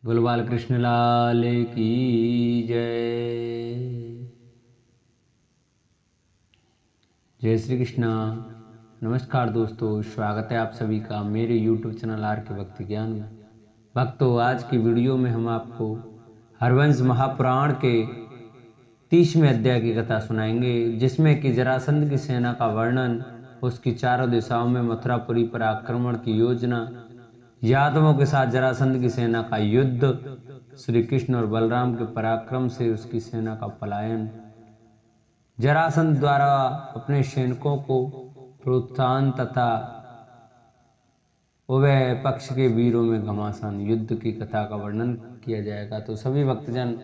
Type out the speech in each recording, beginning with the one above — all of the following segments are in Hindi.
बोलो बाल कृष्ण लाल की जय। जय श्री कृष्णा। नमस्कार दोस्तों, स्वागत है आप सभी का मेरे YouTube चैनल आर के भक्ति ज्ञान में। भक्तों, आज की वीडियो में हम आपको हरवंश महापुराण के 30वें अध्याय की कथा सुनाएंगे, जिसमें कि जरासंध की सेना का वर्णन, उसकी चारों दिशाओं में मथुरापुरी पर आक्रमण की योजना, यादवों के साथ जरासंध की सेना का युद्ध, श्री कृष्ण और बलराम के पराक्रम से उसकी सेना का पलायन, जरासंध द्वारा अपने सैनिकों को प्रोत्साहन तथा उभय पक्ष के वीरों में घमासान, युद्ध की कथा का वर्णन किया जाएगा। तो सभी भक्तजन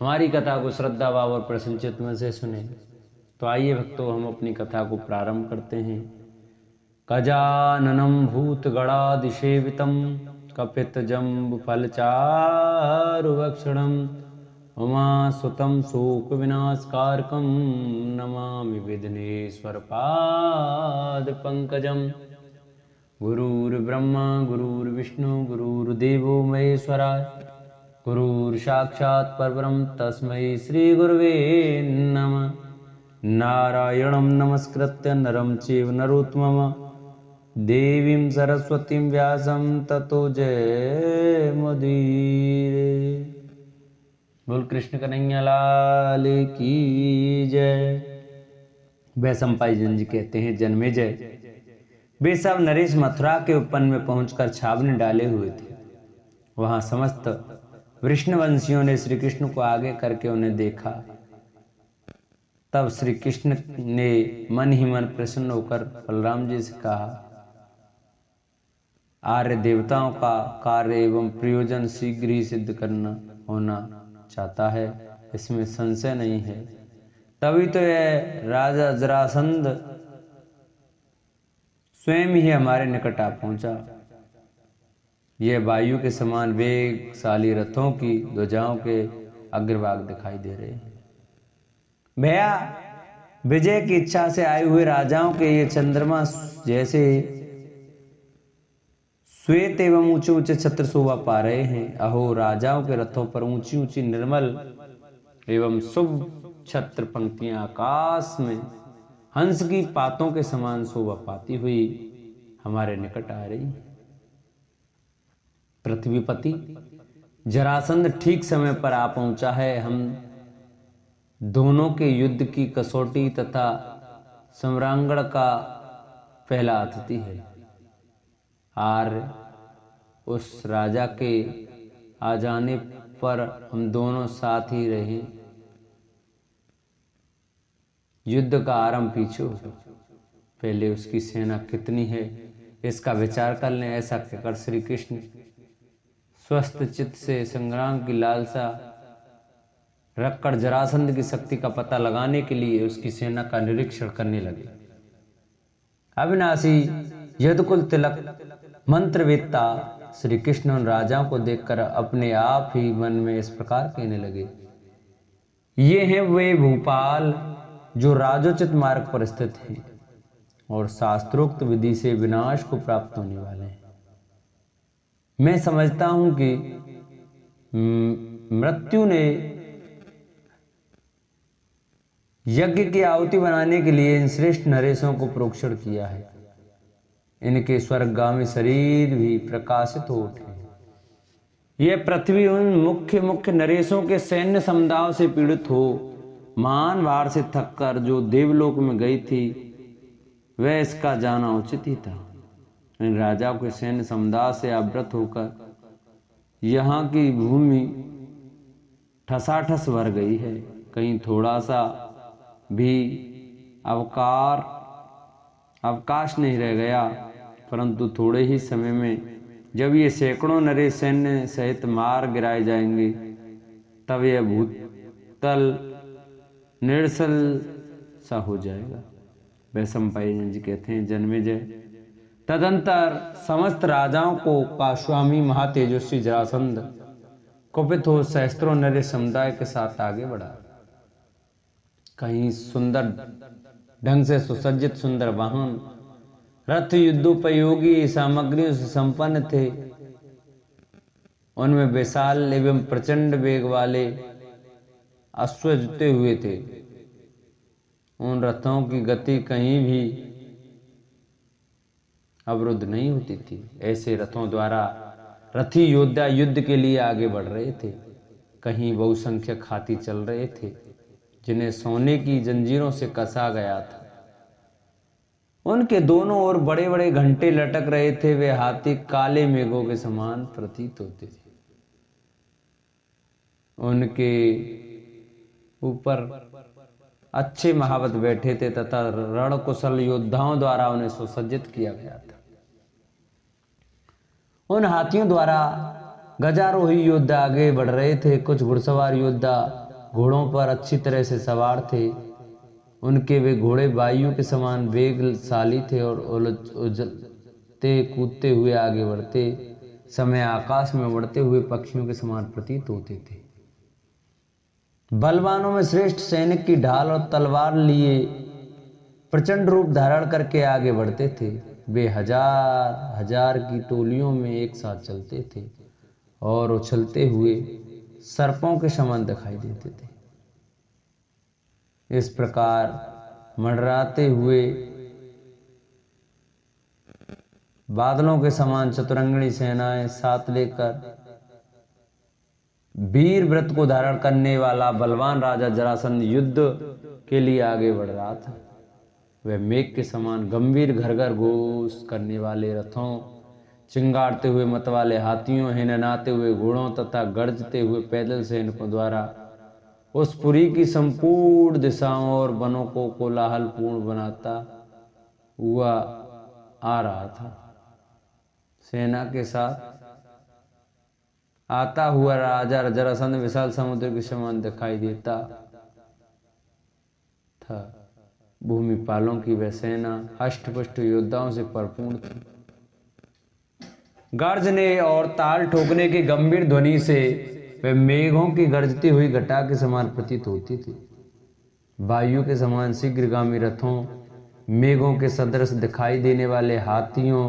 हमारी कथा को श्रद्धा भाव और प्रसन्नचित्त में से सुने। तो आइए भक्तों, हम अपनी कथा को प्रारंभ करते हैं। गजाननं भूतगणादिसेवितं कपितजम्बुफलचारुभक्षणं उमासुतं शोकविनाशकारकं नमामि विघ्नेश्वरपादपङ्कजं। गुरुर्ब्रह्मा गुरुर्विष्णु गुरुर्देवो महेश्वराय, गुरुर्साक्षात् परब्रह्म तस्मै श्रीगुरवे नमः। नारायणं नमस्कृत्य नरं चैव नरोत्तमं देवीं सरस्वतीं व्यासं ततो जयमुदीरये। बोल कृष्ण कन्हैया लाल की जय। वैशंपायन जी कहते हैं, जन्मेजय, वे सब नरेश मथुरा के उपवन में पहुंचकर छावनी डाले हुए थे। वहां समस्त वृष्णवंशियों ने श्री कृष्ण को आगे करके उन्हें देखा। तब श्री कृष्ण ने मन ही मन प्रसन्न होकर बलराम जी से कहा, आर्य देवताओं का कार्य एवं प्रयोजन शीघ्र ही सिद्ध करना होना चाहता है, इसमें संशय नहीं है। तभी तो यह राजा जरासंध स्वयं ही हमारे निकट आ पहुंचा। यह वायु के समान वेगशाली रथों की ध्वजाओं के अग्रभाग दिखाई दे रहे हैं। भैया, विजय की इच्छा से आए हुए राजाओं के ये चंद्रमा जैसे श्वेत एवं ऊंचे ऊंचे छत्र शोभा पा रहे हैं। अहो, राजाओं के रथों पर ऊंची ऊंची निर्मल एवं शुभ छत्र पंक्तियां आकाश में हंस की पातों के समान शोभा पाती हुई हमारे निकट आ रही। पृथ्वीपति जरासंध ठीक समय पर आ पहुंचा है। हम दोनों के युद्ध की कसौटी तथा सम्रांगण का पहला अतिथि है। आर्य उस राजा के आ जाने पर हम दोनों साथ ही रहे। युद्ध का आरंभ पीछे हो, पहले उसकी सेना कितनी है इसका विचार कर लें। ऐसा कहकर श्री कृष्ण स्वस्थ चित्त से संग्राम की लालसा रखकर जरासंध की शक्ति का पता लगाने के लिए उसकी सेना का निरीक्षण करने लगे। अविनाशी यदुकुल तिलक मंत्रवेत्ता श्री कृष्ण उन राजाओं को देखकर अपने आप ही मन में इस प्रकार कहने लगे, ये हैं वे भूपाल जो राजोचित मार्ग पर स्थित हैं और शास्त्रोक्त विधि से विनाश को प्राप्त होने वाले हैं। मैं समझता हूं कि मृत्यु ने यज्ञ की आहुति बनाने के लिए इन श्रेष्ठ नरेशों को प्रोक्षण किया है। इनके स्वर्गगामी शरीर भी प्रकाशित हो उठे। यह पृथ्वी उन मुख्य नरेशों के सैन्य समुदायों से पीड़ित हो महान भार से थककर जो देवलोक में गई थी, वह इसका जाना उचित ही था। इन राजाओं के सैन्य समुदाय से आवृत होकर यहाँ की भूमि ठसाठस भर गई है। कहीं थोड़ा सा भी अवकाश नहीं रह गया। परंतु थोड़े ही समय में जब ये सैकड़ों नरेश सैन्य सहित मार गिराए जाएंगे, तब यह भूतल निर्सल सा हो जाएगा। वैशंपायन जी कहते हैं, जन्मेजय, तदंतर समस्त राजाओं को का स्वामी महातेजस्वी जरासंध कुपित हो सहस्त्रों नरेश समुदाय के साथ आगे बढ़ा। कहीं सुंदर ढंग से सुसज्जित सुंदर वाहन, रथ, युद्धोपयोगी सामग्रियों से संपन्न थे। उनमें विशाल एवं प्रचंड वेग वाले अश्व जुते हुए थे। उन रथों की गति कहीं भी अवरुद्ध नहीं होती थी। ऐसे रथों द्वारा रथी योद्धा युद्ध के लिए आगे बढ़ रहे थे। कहीं बहुसंख्यक हाथी चल रहे थे जिन्हें सोने की जंजीरों से कसा गया था। उनके दोनों ओर बड़े बड़े घंटे लटक रहे थे। वे हाथी काले मेघों के समान प्रतीत होते थे। उनके ऊपर अच्छे महावत बैठे थे तथा रणकुशल योद्धाओं द्वारा उन्हें सुसज्जित किया गया था। उन हाथियों द्वारा गजारोही योद्धा आगे बढ़ रहे थे। कुछ घुड़सवार योद्धा घोड़ों पर अच्छी तरह से सवार थे। उनके वे घोड़े वायु के समान वेगशाली थे और उछलते कूदते हुए आगे बढ़ते समय आकाश में उड़ते हुए पक्षियों के समान प्रतीत होते थे। बलवानों में श्रेष्ठ सैनिक की ढाल और तलवार लिए प्रचंड रूप धारण करके आगे बढ़ते थे। वे हजार हजार की टोलियों में एक साथ चलते थे और उछलते हुए सर्पों के समान दिखाई देते थे। इस प्रकार मंडराते हुए बादलों के समान चतुरंगिणी सेनाएं साथ लेकर वीर व्रत को धारण करने वाला बलवान राजा जरासंध युद्ध के लिए आगे बढ़ रहा था। वह मेघ के समान गंभीर घरघर घोष करने वाले रथों, चिंगारते हुए मत वाले हाथियों, हिननाते हुए घोड़ों तथा गरजते हुए पैदल सैनिकों द्वारा उस पुरी की संपूर्ण दिशाओं और वनों को कोलाहलपूर्ण बनाता हुआ आ रहा था। सेना के साथ आता हुआ राजा जरासंध विशाल समुद्र के समान दिखाई देता था। भूमिपालों की वह सेना हष्टपुष्ट योद्धाओं से भरपूर थी। गर्जने और ताल ठोकने की गंभीर ध्वनि से वह मेघों की गरजती हुई घटा के समान प्रतीत होती थी। वायु के समान शीघ्रगामी रथों, मेघों के सदृश दिखाई देने वाले हाथियों,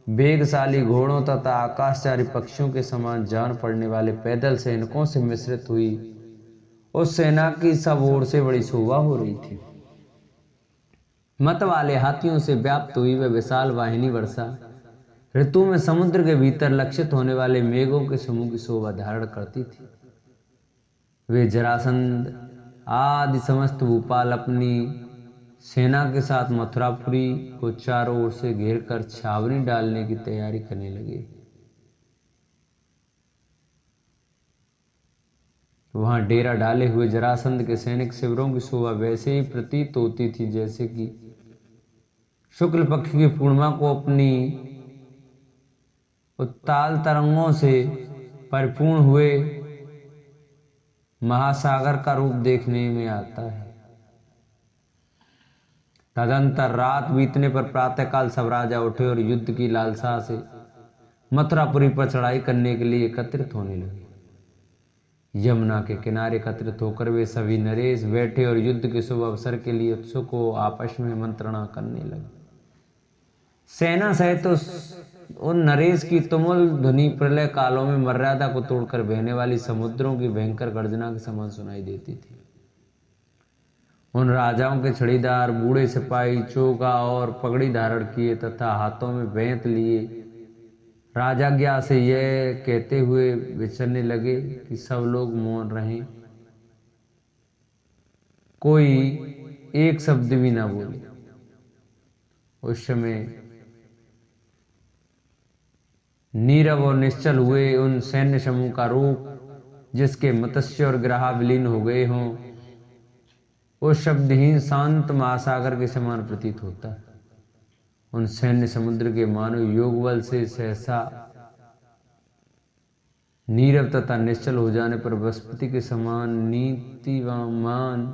वेगशाली घोड़ों तथा आकाशचारी पक्षियों के समान जान पड़ने वाले पैदल सैनिकों से मिश्रित हुई उस सेना की सब ओर से बड़ी शोभा हो रही थी। मत वाले हाथियों से व्याप्त हुई वह विशाल वाहिनी वर्षा ऋतु में समुद्र के भीतर लक्षित होने वाले मेघों के समूह की शोभा धारण करती थी। वे जरासंध आदि समस्त भूपाल अपनी सेना के साथ मथुरापुरी को चारों ओर से घेरकर छावनी डालने की तैयारी करने लगे। वहां डेरा डाले हुए जरासंध के सैनिक शिविरों की शोभा वैसे ही प्रतीत होती थी जैसे कि शुक्ल पक्ष की पूर्णिमा को अपनी उत्ताल तरंगों से परिपूर्ण हुए महासागर का रूप देखने में आता है। तदंतर रात बीतने पर प्रातःकाल सब राजा उठे और युद्ध की लालसा से मथुरापुरी पर चढ़ाई करने के लिए एकत्रित होने लगे। यमुना के किनारे एकत्रित होकर वे सभी नरेश बैठे और युद्ध के शुभ अवसर के लिए उत्सुक हो आपस में मंत्रणा करने लगे। सेना सहित उन नरेश की तुमुल ध्वनि प्रलय कालों में मर्यादा को तोड़कर बहने वाली समुद्रों की भयंकर गर्जना के समान सुनाई देती थी। उन राजाओं के छड़ीदार बूढ़े सिपाही चोगा और पगड़ी धारण किए तथा हाथों में बेंत लिए राजाज्ञा से यह कहते हुए विचरने लगे कि सब लोग मौन रहें, कोई एक शब्द भी ना बोले। उस समय नीरव और निश्चल हुए उन सैन्य समूह का रूप जिसके मत्स्य और ग्रहा विलीन हो गए हों उस शब्दहीन शांत महासागर के समान प्रतीत होता है। उन सैन्य समुद्र के मानव योग बल से सहसा नीरव तथा निश्चल हो जाने पर बृहस्पति के समान नीतिवान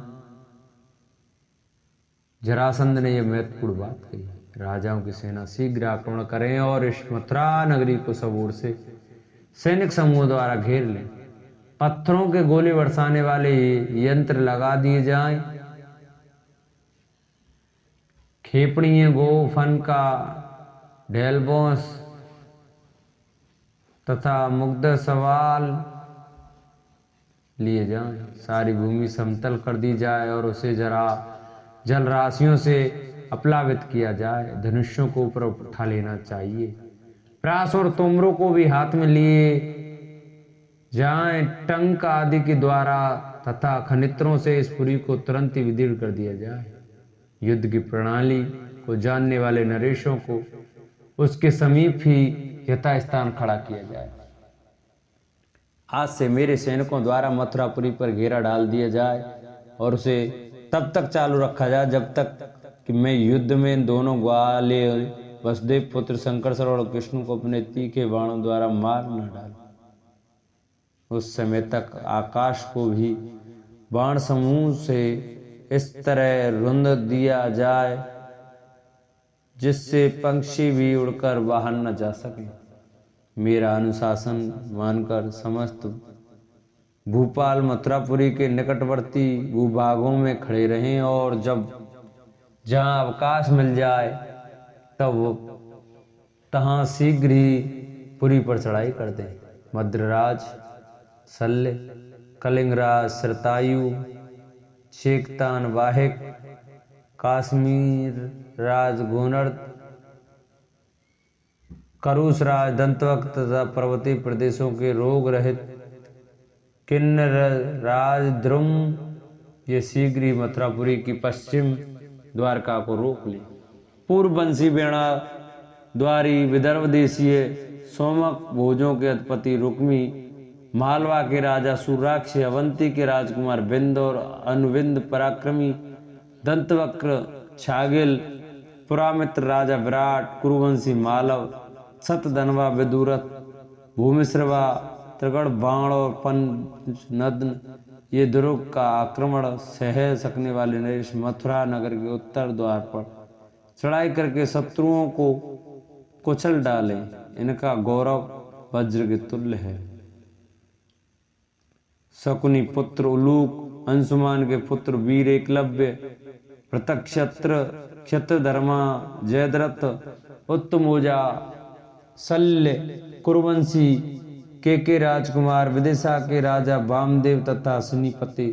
जरासंध ने यह महत्वपूर्ण बात कही, राजाओं की सेना शीघ्र आक्रमण करें और इस मथुरा नगरी को सब ओर से सैनिक समूह द्वारा घेर लें। पत्थरों के गोले बरसाने वाले यंत्र लगा दिए जाएं। खेपड़ियों, गो, फन का ढेलबोस तथा मुग्ध सवाल लिए जाएं। सारी भूमि समतल कर दी जाए और उसे जरा जल राशियों से अपलावित किया जाए। धनुष्यों को ऊपर उठा लेना चाहिए। प्रास और तोमरों को भी हाथ में लिए जाएं। टंक आदि के द्वारा तथा खनित्रों से इस पुरी को तुरंत ही विदीर्ण कर दिया जाए। युद्ध की प्रणाली को जानने वाले नरेशों को उसके समीप ही यथास्थान खड़ा किया जाए। आज से मेरे सैनिकों द्वारा मथुरापुरी पर घेरा डाल दिया जाए और उसे तब तक चालू रखा जाए जब तक कि मैं युद्ध में दोनों ग्वाले वसुदेव पुत्र शंकरसर और कृष्ण को अपने तीखे बाणों द्वारा मार न डालूं। उस समय तक आकाश को भी बाण समूह से इस तरह रुंध दिया जाए जिससे पंक्षी भी उड़कर बाहर न जा सके। मेरा अनुशासन मानकर समस्त भूपाल मथुरापुरी के निकटवर्ती भूभागों में खड़े रहें और जब जहां अवकाश मिल जाए तब तहां शीघ्र ही पुरी पर चढ़ाई कर दें। मद्रराज शल्य, कलिंगराज श्रतायु, शेकतान वाहिक, काश्मीर राज गोनर्द, करुष राज दंतवक्त तथा पर्वतीय प्रदेशों के रोग रहित किन्नर राज द्रुम ये शीघ्र ही मथुरापुरी की पश्चिम द्वारका को रोक ले। पूर्ववंशी बेणा द्वारी विदर्भ देशीय सोमक भोजों के अधिपति रुक्मी, मालवा के राजा सूर्याक्ष, अवंती के राजकुमार बिंद और अनुविंद पराक्रमी दंतवक्र छागिल, पुरामित्र राजा विराट, कुरुवंशी मालव, सतधनवा विदुरथ, भूमिश्रवा, त्रिगढ़ बाण और पंचनदन ये दुर्ग का आक्रमण सह सकने वाले नरेश मथुरा नगर के उत्तर द्वार पर चढ़ाई करके शत्रुओं को कुचल डालें। इनका गौरव वज्र के तुल्य है। शकुनी पुत्र उलूक, अंशुमान के पुत्र वीर एकलव्य, पृथक्षत्र, क्षत्रधर्मा, जयद्रथ, उत्तमोजा, शल्य, कुरुवंशी के राजकुमार, विदिशा के राजा वामदेव तथा सुनीपति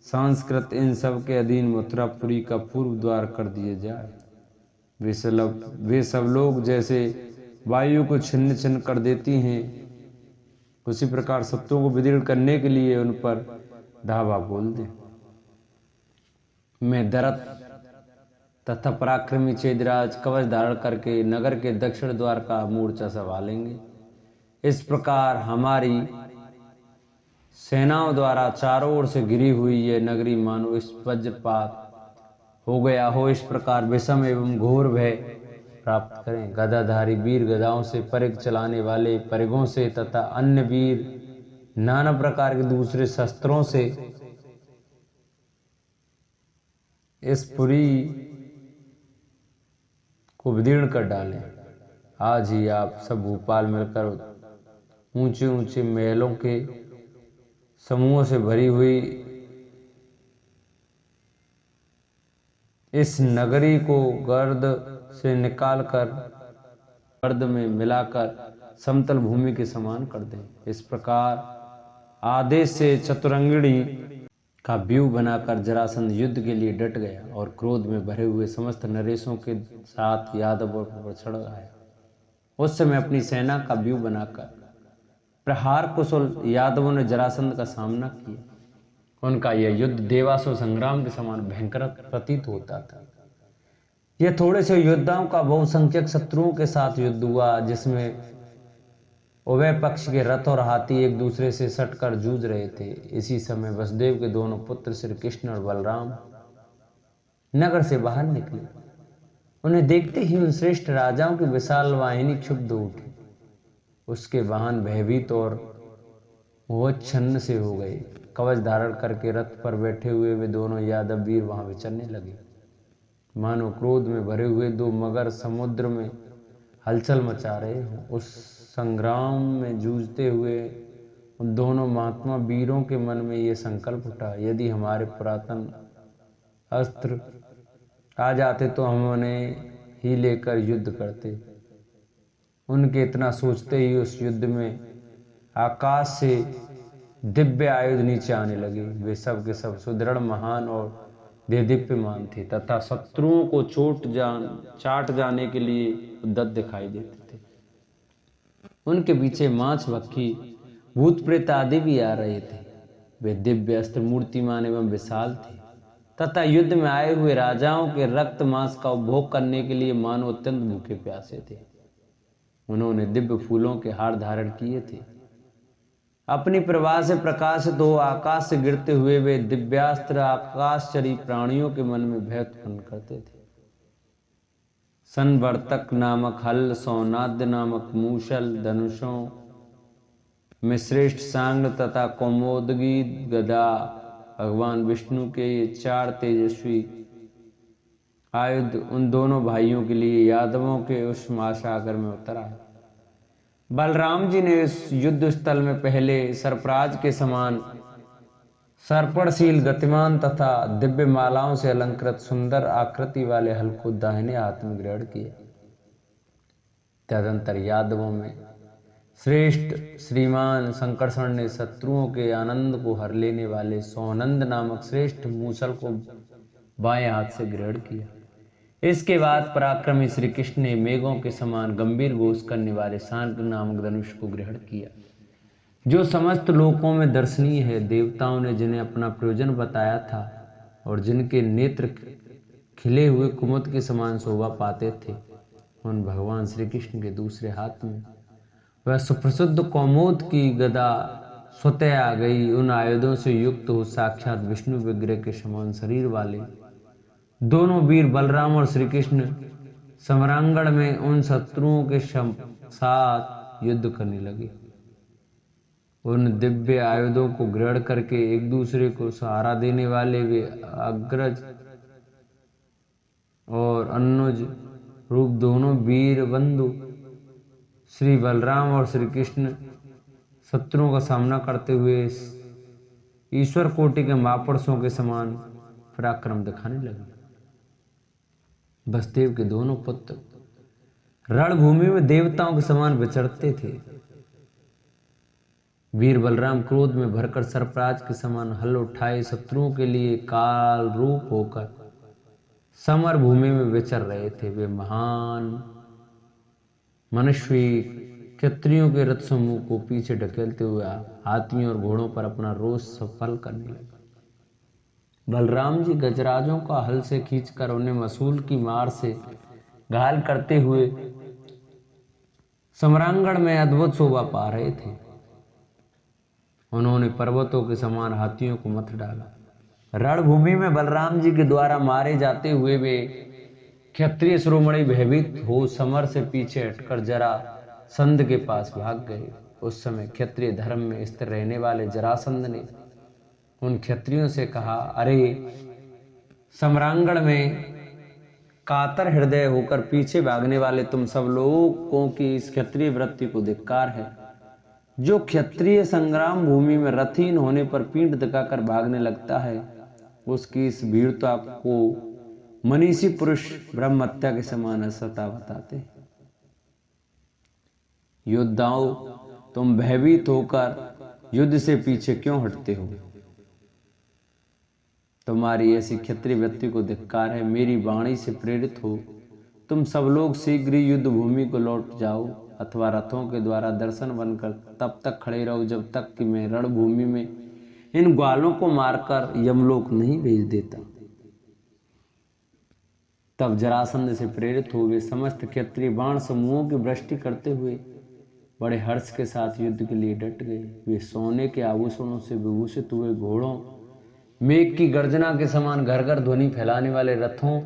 संस्कृत इन सब के अधीन मथुरापुरी का पूर्व द्वार कर दिए जाए। वे सब लोग जैसे वायु को छिन्न छिन्न कर देती हैं उसी प्रकार शत्रुओं को विदीर्ण करने के लिए उन पर धावा बोल दे। मैं दरत तथा पराक्रमी चेदराज कवच धारण करके नगर के दक्षिण द्वार का मोर्चा संभालेंगे। इस प्रकार हमारी सेनाओं द्वारा चारों ओर से घिरी हुई यह नगरी मानो इस वज्रपात हो गया हो, इस प्रकार विषम एवं घोर भय प्राप्त करें। गदाधारी वीर गदाओं से, परिग चलाने वाले परिगों से तथा अन्य वीर नाना प्रकार के दूसरे शस्त्रों से इस पुरी को विदीर्ण कर डालें। आज ही आप सब भोपाल मिलकर ऊंचे ऊंचे महलों के समूहों से भरी हुई इस नगरी को गर्द से निकालकर गर्द में मिलाकर समतल भूमि के समान कर दें। इस प्रकार आदेश से चतुरंगिणी का व्यूह बनाकर जरासंध युद्ध के लिए डट गया और क्रोध में भरे हुए समस्त नरेशों के साथ यादवों पर चढ़ आया। उस समय अपनी सेना का व्यूह बनाकर प्रहार कुशल यादवों ने जरासंध का सामना किया। उनका यह युद्ध देवासुर संग्राम के समान भयंकर प्रतीत होता था। यह थोड़े से योद्धाओं का बहुसंख्यक शत्रुओं के साथ युद्ध हुआ जिसमें उभय पक्ष के रथ और हाथी एक दूसरे से सटकर जूझ रहे थे। इसी समय वसुदेव के दोनों पुत्र श्री कृष्ण और बलराम नगर से बाहर निकले। उन्हें देखते ही उन श्रेष्ठ राजाओं की विशाल वाहिनी क्षुब्ध उठी। उसके वाहन भयभीत और मोहच्छन्न से हो गए। कवच धारण करके रथ पर बैठे हुए वे दोनों यादव वीर वहां विचरने लगे, मानो क्रोध में भरे हुए दो मगर समुद्र में हलचल मचा रहे हों। उस संग्राम में जूझते हुए उन दोनों महात्मा वीरों के मन में यह संकल्प उठा, यदि हमारे पुरातन अस्त्र आ जाते तो हम उन्हें ही लेकर युद्ध करते। उनके इतना सोचते ही उस युद्ध में आकाश से दिव्य आयुध नीचे आने लगे। वे सब के सब सुदृढ़, महान और देदीप्यमान थे तथा शत्रुओं को चाट जाने के लिए उद्यत दिखाई देते थे। उनके पीछे माछ, मक्खी, भूत प्रेत आदि भी आ रहे थे। वे दिव्य अस्त्र, मूर्तिमान एवं विशाल थे तथा युद्ध में आए हुए राजाओं के रक्त मांस का उपभोग करने के लिए मानो अत्यंत भूखे प्यासे थे। उन्होंने दिव्य फूलों के हार धारण किए थे। अपनी प्रभा से प्रकाशित हो आकाश से गिरते हुए वे दिव्यास्त्र आकाशचरी प्राणियों के मन में भय उत्पन्न करते थे। संवर्तक नामक हल, सौनाद्य नामक मूषल, धनुषों में श्रेष्ठ सांग तथा कौमोदगी गदा, भगवान विष्णु के ये 4 तेजस्वी आयुध उन दोनों भाइयों के लिए यादवों के उस महासागर में उतर आए। बलराम जी ने इस युद्ध स्थल में पहले सर्पराज के समान सर्पणशील, गतिमान तथा दिव्य मालाओं से अलंकृत सुंदर आकृति वाले हल को दाहिने हाथ में ग्रहण किया। तदंतर यादवों में श्रेष्ठ श्रीमान संकर्षण ने शत्रुओं के आनंद को हर लेने वाले सौनंद नामक श्रेष्ठ मूसल को बाएं हाथ से ग्रहण किया। इसके बाद पराक्रमी श्री कृष्ण ने मेघों के समान गंभीर घोष करने वाले सांग नामक धनुष को ग्रहण किया, जो समस्त लोकों में दर्शनीय है। देवताओं ने जिन्हें अपना प्रयोजन बताया था और जिनके नेत्र खिले हुए कुमुद के समान शोभा पाते थे, उन भगवान श्री कृष्ण के दूसरे हाथ में वह सुप्रसिद्ध कौमोद की गदा स्वतः आ गई। उन आयुधों से युक्त हो साक्षात विष्णु विग्रह के समान शरीर वाले दोनों वीर बलराम और श्री कृष्ण समरांगण में उन शत्रुओं के साथ युद्ध करने लगे। उन दिव्य आयुधों को ग्रहण करके एक दूसरे को सहारा देने वाले वे अग्रज और अनुज रूप दोनों वीर बंधु श्री बलराम और श्री कृष्ण शत्रुओं का सामना करते हुए ईश्वर कोटि के महापुरुषों के समान पराक्रम दिखाने लगे। वसुदेव के दोनों पुत्र रणभूमि में देवताओं के समान विचरते थे। वीर बलराम क्रोध में भरकर सर्पराज के समान हल उठाए शत्रुओं के लिए काल रूप होकर समर भूमि में विचर रहे थे। वे महान मनुष्य क्षत्रियों के रथ समूह को पीछे ढकेलते हुए हाथियों और घोड़ों पर अपना रोष सफल करने लगे। बलराम जी गजराजों का हल से खींचकर उन्हें मसूल की मार से घायल करते हुए सम्रांगण में अद्भुत शोभा पा रहे थे। उन्होंने पर्वतों के समान हाथियों को मथ डाला। रणभूमि में बलराम जी के द्वारा मारे जाते हुए वे क्षत्रिय शिरोमणि भयभीत हो समर से पीछे हटकर जरासंध के पास भाग गए। उस समय क्षत्रिय धर्म में स्थिर रहने वाले जरासंध ने उन क्षत्रियों से कहा, अरे सम्रांगण में कातर हृदय होकर पीछे भागने वाले तुम सब लोगों की इस क्षत्रिय वृत्ति को धिक्कार है। जो क्षत्रिय संग्राम भूमि में रथहीन होने पर पीठ दिखाकर भागने लगता है, उसकी इस वीरता को मनीषी पुरुष ब्रह्म हत्या के समान असता बताते हैं। योद्धाओं, तुम भयभीत होकर युद्ध से पीछे क्यों हटते हो? तुम्हारी ऐसी क्षत्रिय वृत्ति को धिक्कार है। मेरी वाणी से प्रेरित हो तुम सब लोग शीघ्र ही युद्ध भूमि को लौट जाओ, अथवा रथों के द्वारा दर्शन बनकर तब तक खड़े रहो जब तक कि मैं रणभूमि में इन ग्वालों को मारकर यमलोक नहीं भेज देता। तब जरासंध से प्रेरित हो वे समस्त क्षत्रिय बाण समूहों की वृष्टि करते हुए बड़े हर्ष के साथ युद्ध के लिए डट गए। वे सोने के आभूषणों से विभूषित हुए घोड़ों, मेघ की गर्जना के समान घर घर ध्वनि फैलाने वाले रथों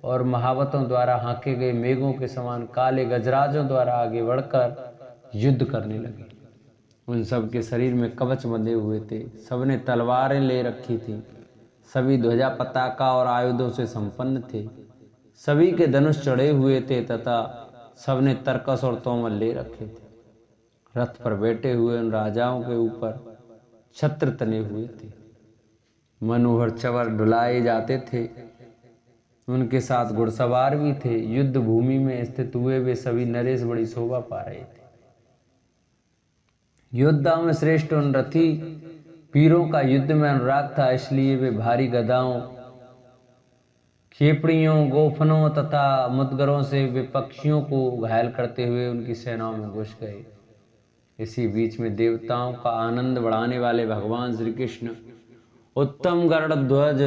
और महावतों द्वारा हाँके गए मेघों के समान काले गजराजों द्वारा आगे बढ़कर युद्ध करने लगे। उन सब के शरीर में कवच बंधे हुए थे। सबने तलवारें ले रखी थी। सभी ध्वजा, पताका और आयुधों से संपन्न थे। सभी के धनुष चढ़े हुए थे तथा सबने तरकस और तोमर ले रखे थे। रथ पर बैठे हुए उन राजाओं के ऊपर छत्र तने हुए थे। मनोहर चवर डुलाए जाते थे। उनके साथ घुड़सवार भी थे। युद्ध भूमि में स्थित हुए वे सभी नरेश बड़ी शोभा पा रहे थे। योद्धाओं में श्रेष्ठ उन रथी वीरों का युद्ध में अनुराग था, इसलिए वे भारी गदाओं, खेपड़ियों, गोफनों तथा मुदगरों से विपक्षियों को घायल करते हुए उनकी सेनाओं में घुस गए। इसी बीच में देवताओं का आनंद बढ़ाने वाले भगवान श्री कृष्ण उत्तम गरुड़ ध्वज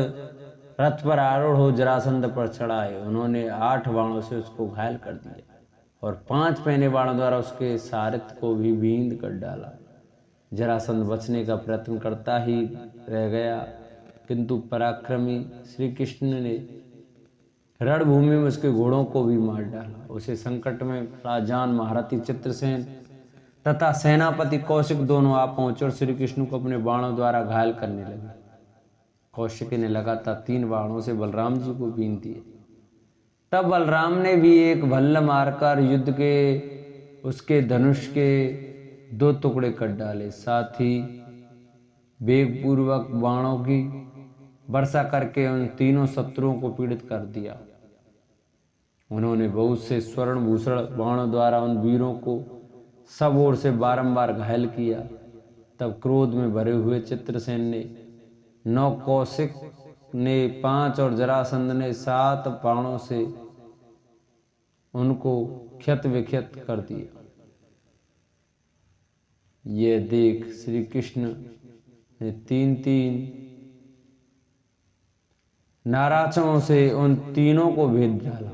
रथ पर आरूढ़ हो जरासंध पर चढ़ाए। उन्होंने 8 बाणों से उसको घायल कर दिया और 5 पहने बाणों द्वारा उसके सारथ को भी बींद कर डाला। जरासंध बचने का प्रयत्न करता ही रह गया, किंतु पराक्रमी श्री कृष्ण ने रणभूमि में उसके घोड़ों को भी मार डाला। उसे संकट में राजान महारथी चित्रसेन तथा सेनापति कौशिक दोनों आ पहुंचे और श्री कृष्ण को अपने बाणों द्वारा घायल करने लगे। कौशिक ने लगातार 3 बाणों से बलराम जी को बींध दिए। तब बलराम ने भी एक भल्ल मारकर युद्ध के उसके धनुष के 2 टुकड़े कर डाले। साथ ही वेगपूर्वक बाणों की वर्षा करके उन तीनों शत्रुओं को पीड़ित कर दिया। उन्होंने बहुत से स्वर्ण भूषण बाणों द्वारा उन वीरों को सब ओर से बारंबार घायल किया। तब क्रोध में भरे हुए चित्रसेन ने 9, कौशिक ने 5 और जरासंध ने 7 बाणों से उनको क्षत विक्षत कर दिया। ये देख श्री कृष्ण ने 3 नाराजों से उन तीनों को भेद डाला।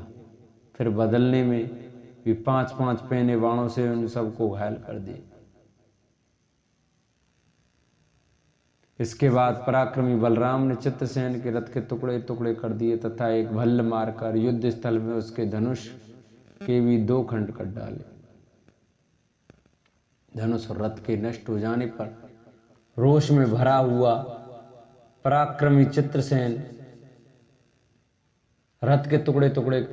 फिर बदलने में भी 5 पहने बाणों से उन सबको घायल कर दिया। इसके बाद पराक्रमी बलराम ने चित्रसेन के रथ के टुकड़े टुकड़े कर दिए तथा एक भल्ल मारकर युद्ध स्थल में उसके धनुष के भी 2 खंड कर डाले। धनुष और रथ के नष्ट हो जाने पर रोष में भरा हुआ पराक्रमी चित्रसेन रथ के टुकड़े टुकड़े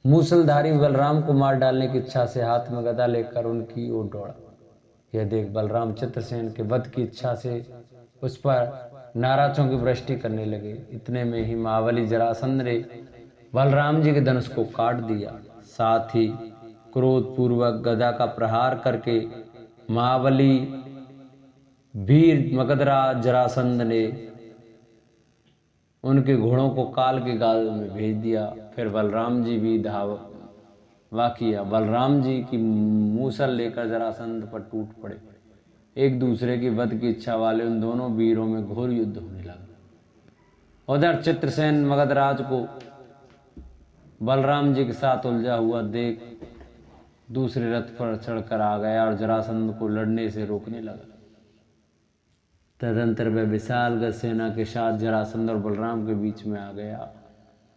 मूसलधारी बलराम को मार डालने की इच्छा से हाथ में गदा लेकर उनकी ओर दौड़ा। यह देख बलराम चित्रसेन के वध की इच्छा से उस पर नाराजों की वृष्टि करने लगे। इतने में ही महाबली जरासंध ने बलराम जी के धनुष को काट दिया। साथ ही क्रोध पूर्वक गदा का प्रहार करके महाबली वीर मगधराज जरासंध ने उनके घोड़ों को काल के गाल में भेज दिया। फिर बलराम जी भी धावा किया। बलराम जी की मूसल लेकर जरासंध पर टूट पड़े। एक दूसरे की वध की इच्छा वाले उन दोनों वीरों में घोर युद्ध होने लगा। उधर चित्रसेन मगधराज को बलराम जी के साथ उलझा हुआ देख दूसरे रथ पर चढ़कर आ गया और जरासंध को लड़ने से रोकने लगा। तदंतर वह विशाल सेना के साथ जरासंध और बलराम के बीच में आ गया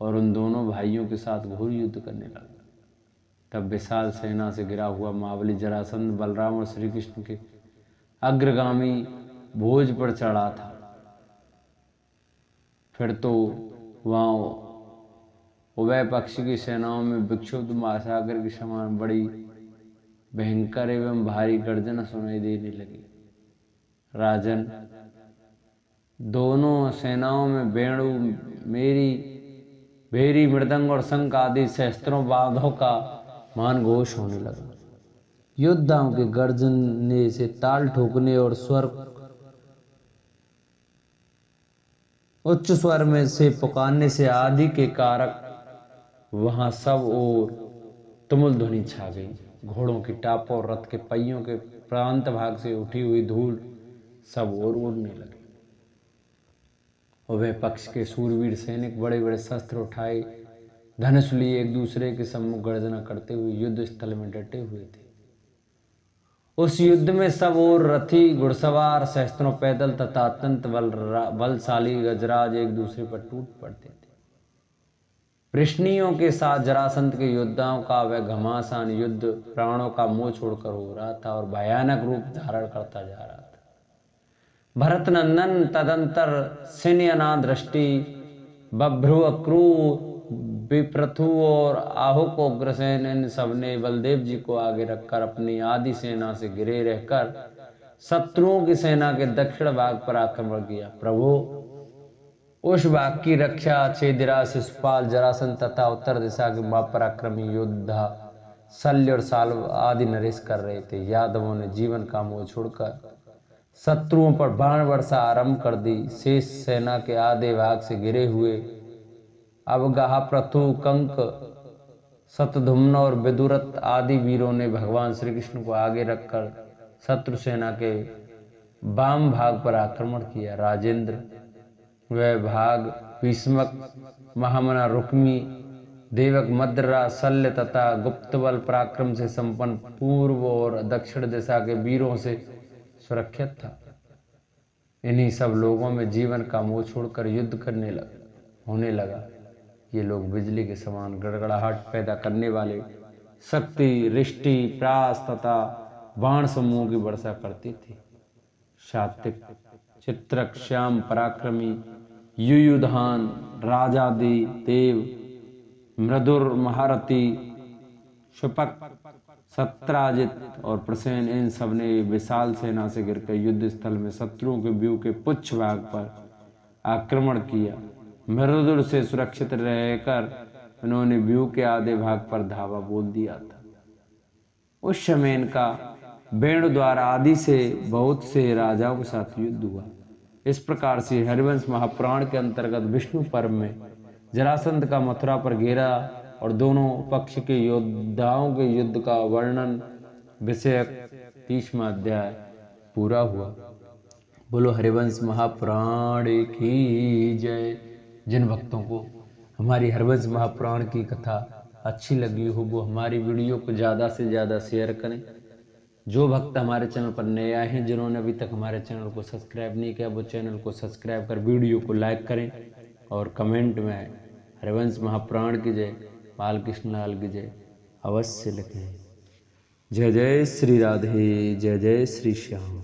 और उन दोनों भाइयों के साथ घोर युद्ध करने लगा। तब विशाल सेना से घिरा हुआ महाबली जरासंध बलराम और श्री कृष्ण के अग्रगामी भोज पर चढ़ा था। फिर तो वहाँ उभय पक्षी की सेनाओं में विक्षुब्ध महासागर के समान बड़ी भयंकर एवं भारी गर्जना सुनाई देने लगी। राजन, दोनों सेनाओं में वेणु, भेरी, मृदंग और शंख आदि शस्त्रों बाधों का मान घोष होने लगा। योद्धाओं के गर्जने से, ताल ठोकने और उच्च स्वर में से पुकारने से आदि के कारक वहां सब ओर तुमुल ध्वनि छा गई। घोड़ों की टापों और रथ के पहियों के प्रांत भाग से उठी हुई धूल सब ओर उड़ने लगी। उभय पक्ष के सूरवीर सैनिक बड़े बड़े शस्त्र उठाए धनुष लिए एक दूसरे के सम्मुख गर्जना करते हुए युद्ध स्थल में डटे हुए थे। उस युद्ध में सब ओर रथी, घुड़सवार, सहस्त्रों पैदल तथा अत्यंत बलशाली गजराज एक दूसरे पर टूट पड़ते थे। वृष्णियों के साथ जरासंध के योद्धाओं का वह घमासान युद्ध प्राणों का मोह छोड़कर हो रहा था और भयानक रूप धारण करता जा रहा था। भरत नंदन तदंतर सिन्यना दृष्टि, बभ्रुव, क्रूर, विप्रथु और आहुक उग्रसेन इन सबने बलदेव जी को आगे रखकर अपनी आदि सेना से घिरे रहकर शत्रुओं की सेना के दक्षिण भाग पर आक्रमण किया। प्रभु, उस भाग की रक्षा छेदिराज, शिशुपाल, जरासंध तथा उत्तर दिशा के महापराक्रमी योद्धा शल्य और साल्व आदि नरेश कर रहे थे। यादवों ने जीवन का मोह छोड़कर शत्रुओं पर बाण वर्षा आरंभ कर दी। शेष सेना के आधे भाग से घिरे हुए अवगाह, पृथु, कंक, शतधुम्न और विदुरथ आदि वीरों ने भगवान श्री कृष्ण को आगे रखकर शत्रु सेना के वाम भाग पर आक्रमण किया। राजेंद्र, वह भाग भीष्मक, महामना रुक्मी, देवक, मद्रा, शल्य तथा गुप्तबल पराक्रम से संपन्न पूर्व और दक्षिण दिशा के वीरों से सुरक्षित था। इन्हीं सब लोगों में जीवन का मोह छोड़कर युद्ध होने लगा। ये लोग बिजली के समान गड़गड़ाहट पैदा करने वाले शक्ति, रिष्टि, प्रास तथा बाण समूहों की वर्षा करते थे। सात्विक, चित्रक, श्याम, पराक्रमी, युयुधान, राजादि देव, मृदुर, महारथी, शुपक, सत्राजित और प्रसेन, इन सब ने विशाल सेना से घिरकर युद्ध स्थल में शत्रुओं के व्यूह के पुच्छ भाग पर आक्रमण किया। मृदुर से सुरक्षित रहकर उन्होंने व्यूह के आधे भाग पर धावा बोल दिया था। उस समय इनका वेणु द्वारा आदि से बहुत से राजाओं के साथ युद्ध हुआ। इस प्रकार से हरिवंश महापुराण के अंतर्गत विष्णु पर्व में जरासंध का मथुरा पर घेरा और दोनों पक्ष के योद्धाओं के युद्ध का वर्णन विषयक 30वां अध्याय पूरा हुआ। बोलो हरिवंश महापुराण की जय। जिन भक्तों को हमारी हरिवंश महापुराण की कथा अच्छी लगी हो वो हमारी वीडियो को ज़्यादा से ज़्यादा शेयर करें। जो भक्त हमारे चैनल पर नए आए हैं, जिन्होंने अभी तक हमारे चैनल को सब्सक्राइब नहीं किया, वो चैनल को सब्सक्राइब कर वीडियो को लाइक करें और कमेंट में हरिवंश महापुराण की जय, बालकृष्ण लाल की जय अवश्य लिखें। जय जय श्री राधे, जय जय श्री श्याम।